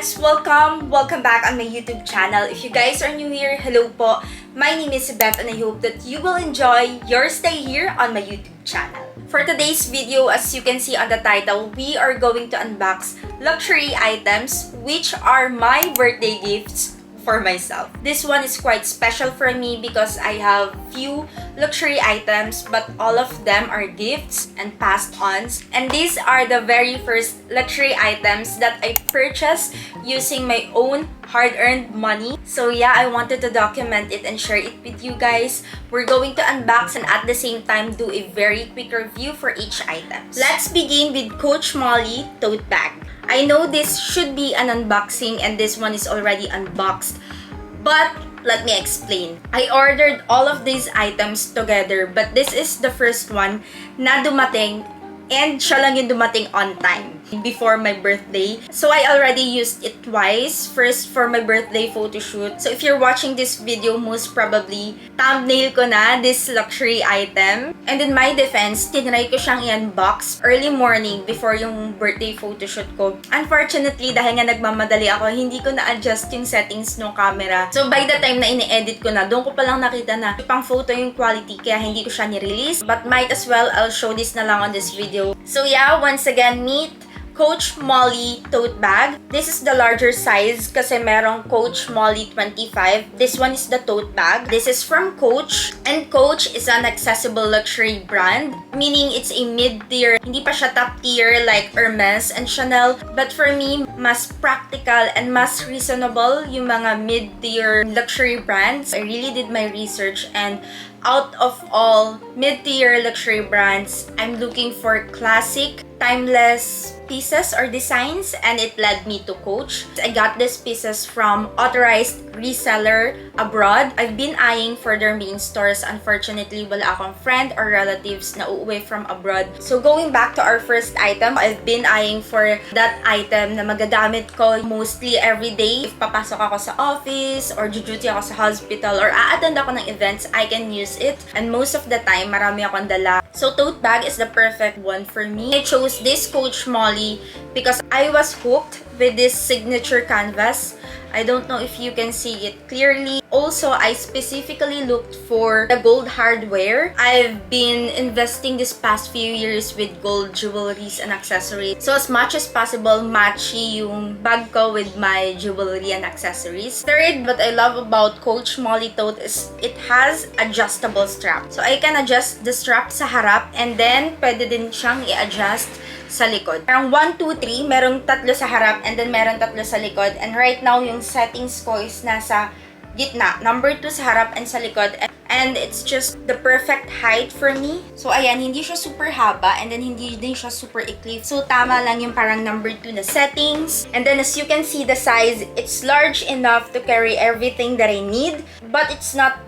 guys! Welcome back on my YouTube channel. If you guys are new here, hello po. My name is Ybeth and I hope that you will enjoy your stay here on my YouTube channel. For today's video, as you can see on the title, we are going to unbox luxury items which are my birthday gifts for myself. This one is quite special for me because I have few luxury items but all of them are gifts and passed ons. And these are the very first luxury items that I purchased using my own hard-earned money. So yeah, I wanted to document it and share it with you guys. We're going to unbox and at the same time do a very quick review for each item. Let's begin with Coach Mollie Tote Bag. I know this should be an unboxing and this one is already unboxed, but let me explain. I ordered all of these items together, but this is the first one na dumating and siya lang yung dumating on time before my birthday. So I already used it twice. First for my birthday photo shoot. So if you're watching this video, most probably thumbnail ko na this luxury item. And in my defense, tinry ko siyang i-unbox early morning before yung birthday photo shoot ko. Unfortunately, dahil nga nagmamadali ako, hindi ko na-adjust yung settings ng camera. So by the time na ini-edit ko na, doon ko palang nakita na pang photo yung quality kaya hindi ko siya ni-release. But might as well, I'll show this na lang on this video. So yeah, once again, meet Coach Mollie Tote Bag. This is the larger size kasi merong Coach Mollie 25. This one is the tote bag. This is from Coach. And Coach is an accessible luxury brand, meaning it's a mid-tier. Hindi pa siya top tier like Hermes and Chanel. But for me, mas practical and mas reasonable yung mga mid-tier luxury brands. I really did my research and out of all mid-tier luxury brands, I'm looking for classic, timeless pieces or designs and it led me to Coach. I got these pieces from authorized reseller abroad. I've been eyeing for their main stores. Unfortunately, wala akong friend or relatives na uuwi from abroad. So going back to our first item, I've been eyeing for that item na magagamit ko mostly every day. If papasok ako sa office or duty ako sa hospital or a-attend ako ng events, I can use it. And most of the time, marami akong dala. So tote bag is the perfect one for me. I chose this Coach Mollie because I was hooked with this signature canvas. I don't know if you can see it clearly. Also, I specifically looked for the gold hardware. I've been investing this past few years with gold jewelries and accessories. So as much as possible, matchy yung bag ko with my jewelry and accessories. Third, what I love about Coach Mollie Tote is it has adjustable strap. So I can adjust the strap sa harap and then pwede din siyang i-adjust sa likod. Merong 1, 2, 3, merong 3 sa harap and then meron 3 sa likod. And right now, yung settings ko is nasa gitna. Number 2 sa harap and sa likod. And it's just the perfect height for me. So ayan, hindi siya super haba and then hindi din siya super ikli. So tama lang yung parang number 2 na settings. And then as you can see the size, it's large enough to carry everything that I need. But it's not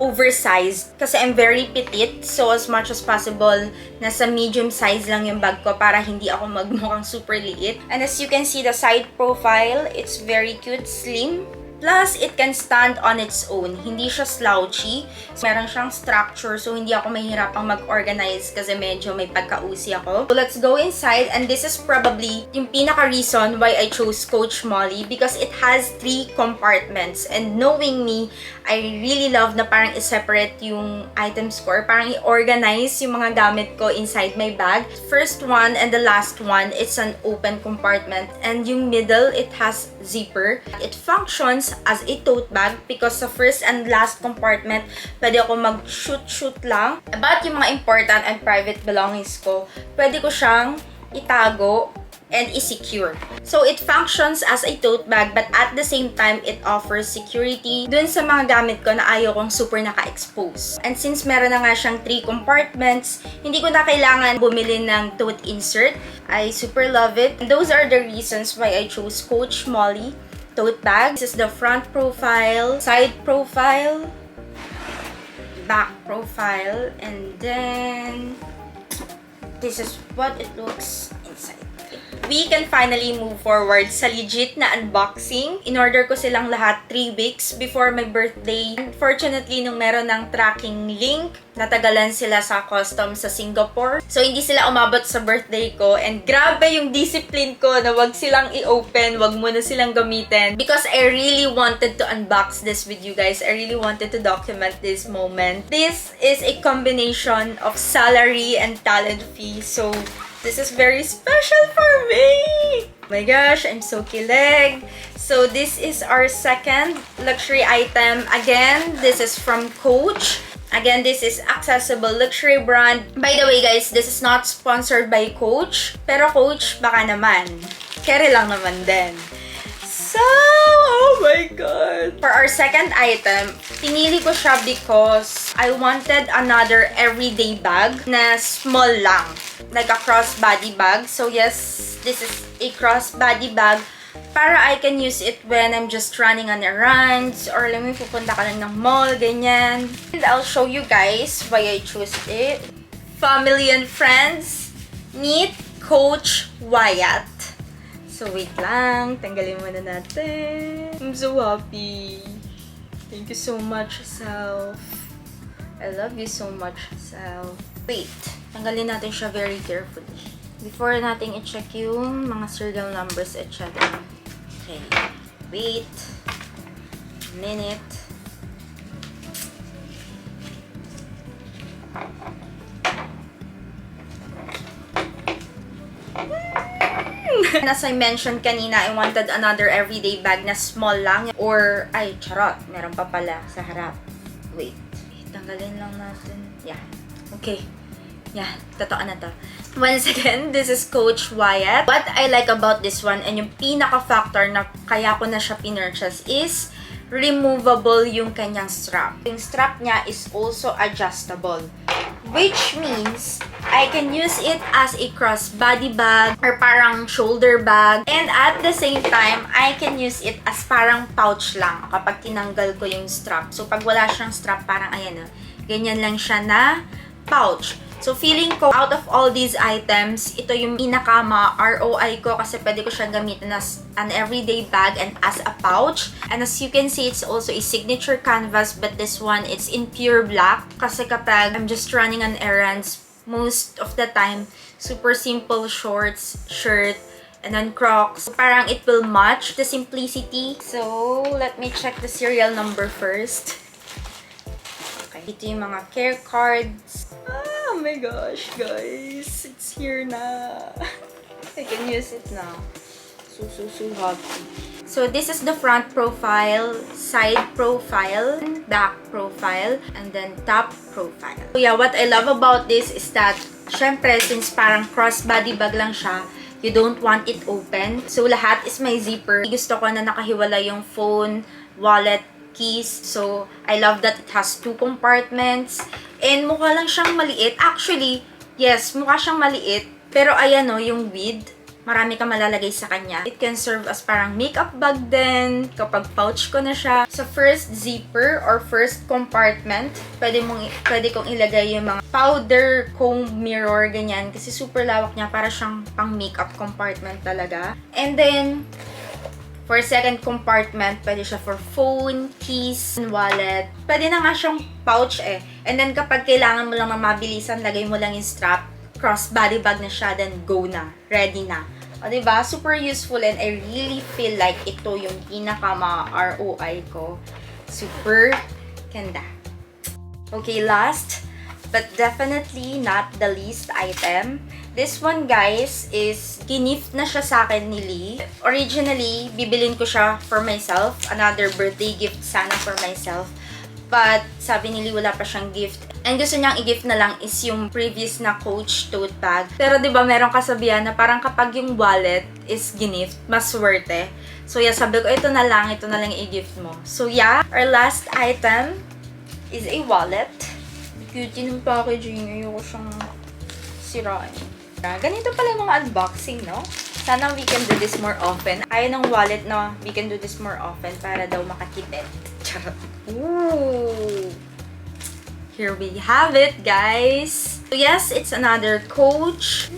oversized kasi I'm very petite, so as much as possible nasa medium size lang yung bag ko para hindi ako magmukhang super liit. And as you can see the side profile, it's very cute, slim. Plus, it can stand on its own. Hindi siya slouchy. Meron siyang structure, so hindi ako mahirapang mag-organize kasi medyo may pagka-usi ako. So, let's go inside. And this is probably yung pinaka-reason why I chose Coach Mollie because it has 3 compartments. And knowing me, I really love na parang i-separate yung items ko or parang i-organize yung mga gamit ko inside my bag. First one and the last one, it's an open compartment. And yung middle, it has zipper. It functions as a tote bag because sa first and last compartment, pwede ako mag-shoot lang. But yung mga important and private belongings ko, pwede ko siyang itago and i-secure. So it functions as a tote bag but at the same time, it offers security dun sa mga gamit ko na ayaw kong super naka-expose. And since meron na nga siyang 3 compartments, hindi ko na kailangan bumili ng tote insert. I super love it. And those are the reasons why I chose Coach Mollie Tote Bag. This is the front profile, side profile, back profile, and then this is what it looks inside. we can finally move forward sa legit na unboxing. In-order ko silang lahat 3 weeks before my birthday. Unfortunately, nung meron ng tracking link, natagalan sila sa customs sa Singapore. So, hindi sila umabot sa birthday ko. And grabe yung discipline ko na wag silang i-open, wag mo na silang gamitin. Because I really wanted to unbox this with you guys. I really wanted to document this moment. This is a combination of salary and talent fee. So, this is very special for me! Oh my gosh, I'm so kilig. So, this is our second luxury item. Again, this is from Coach. Again, this is accessible luxury brand. By the way, guys, this is not sponsored by Coach. Pero Coach, baka naman. Carry lang naman din. So, oh my God! For our second item, pinili ko siya because I wanted another everyday bag na small lang. Like a crossbody bag. So yes, this is a crossbody bag para I can use it when I'm just running on errands or alam mo, pupunta ka lang ng mall, ganyan. And I'll show you guys why I chose it. Family and friends, meet Coach Wyatt. So wait lang, tanggalin muna natin. I'm so happy. Thank you so much, self. I love you so much, self. Wait, tanggalin natin siya very carefully. Before natin i-check yung mga serial numbers, etc. Okay, wait. A minute. As I mentioned kanina, I wanted another everyday bag na small lang. Or, ay, charot. Meron pa pala sa harap. Wait. Tanggalin lang natin. Yeah. Okay. Yeah, totoo na to. Once again, this is Coach Wyatt. What I like about this one, and yung pinaka-factor na kaya ko na siya pinurchase is removable yung kanyang strap. Yung strap niya is also adjustable. Which means, I can use it as a crossbody bag or parang shoulder bag. And at the same time, I can use it as parang pouch lang kapag tinanggal ko yung strap. So, pag wala siyang strap, parang ayan ganyan lang siya na pouch. So, feeling ko, out of all these items, ito yung pinaka-ROI ko kasi pwede ko siyang gamitin as an everyday bag and as a pouch. And as you can see, it's also a signature canvas, but this one, it's in pure black. Kasi kapag I'm just running on errands, most of the time, super simple shorts, shirt, and then Crocs. So, parang it will match the simplicity. So, let me check the serial number first. Okay, ito yung mga care cards. Oh my gosh, guys. It's here na. I can use it now. So happy. So, this is the front profile, side profile, back profile, and then top profile. So, yeah, what I love about this is that, syempre, since parang crossbody bag lang siya, you don't want it open. So, lahat is may zipper. Gusto ko na nakahiwala yung phone, wallet, keys. So, I love that it has 2 compartments. And mukha lang siyang maliit. Actually, yes, mukha siyang maliit. Pero ayan yung width. Marami ka malalagay sa kanya. It can serve as parang makeup bag din. Kapag pouch ko na siya. Sa first zipper or first compartment, pwede kong ilagay yung mga powder, comb, mirror, ganyan. Kasi super lawak niya. Para siyang pang makeup compartment talaga. And then, for second compartment, pwede siya for phone, keys, wallet. Pwede na nga siyang pouch And then kapag kailangan mo lang na mabilisan, lagay mo lang yung strap, crossbody bag na siya, then go na. Ready na. O diba? Super useful and I really feel like ito yung pinaka-ROI ko. Super ganda. Okay, last but definitely not the least item. This one, guys, is ginift na siya sa akin ni Lee. Originally, bibilin ko siya for myself. Another birthday gift sana for myself. But, sabi ni Lee, wala pa siyang gift. And gusto niyang i-gift na lang is yung previous na Coach tote bag. Pero, di ba, merong kasabihan na parang kapag yung wallet is ginift, mas worth eh. So, yeah, sabi ko, ito na lang i-gift mo. So, yeah, our last item is a wallet. Cute yung packaging. Ayoko siyang sirain. Ganito pala yung mga unboxing, no? Sana we can do this more often. Ayaw ng wallet na we can do this more often para daw makatipid. Charot. Ooh! Here we have it, guys. So yes, it's another Coach.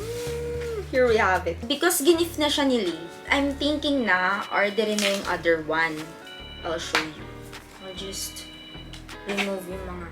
here we have it. Because ginif na siya ni Lee, I'm thinking na orderin na yung other one. I'll show you. I'll just remove yung mga.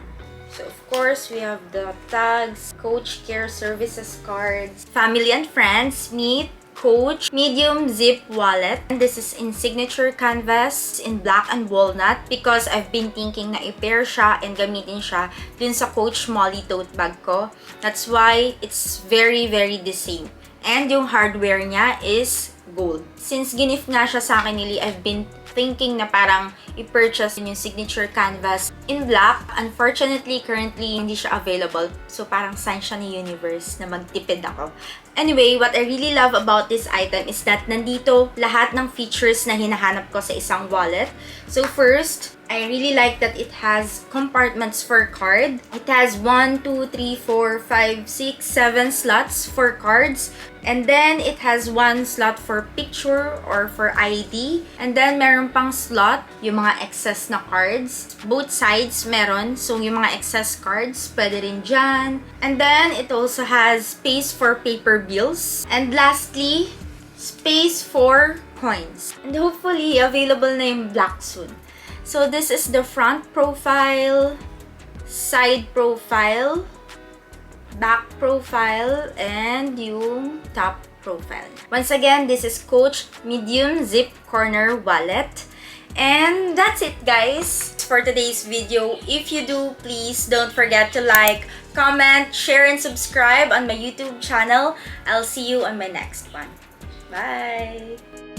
So, of course, we have the tags, Coach Care Services cards, family and friends, meet, Coach, medium zip wallet. And this is in signature canvas in black and walnut because I've been thinking na i-pair siya and gamitin siya dun sa Coach Mollie Tote bag ko. That's why it's very, very the same. And yung hardware niya is gold. Since ginif nga siya sa akin nili, I've been thinking na parang i-purchase yung signature canvas in black. Unfortunately, currently, hindi siya available. So, parang sign siya ni universe na magtipid ako. Anyway, what I really love about this item is that nandito lahat ng features na hinahanap ko sa isang wallet. So, first, I really like that it has compartments for card. It has 1, 2, 3, 4, 5, 6, 7 slots for cards. And then, it has 1 slot for picture or for ID. And then, meron pang slot, yung mga excess na cards. Both sides meron. So, yung mga excess cards, pwede rin dyan. And then, it also has space for paper bills. And lastly, space for coins. And hopefully, available na yung black soon. So, this is the front profile, side profile, back profile, and yung top profile. Once again, this is Coach Medium Zip Corner Wallet. And that's it, guys, for today's video. If you do, please don't forget to like, comment, share, and subscribe on my YouTube channel. I'll see you on my next one. Bye!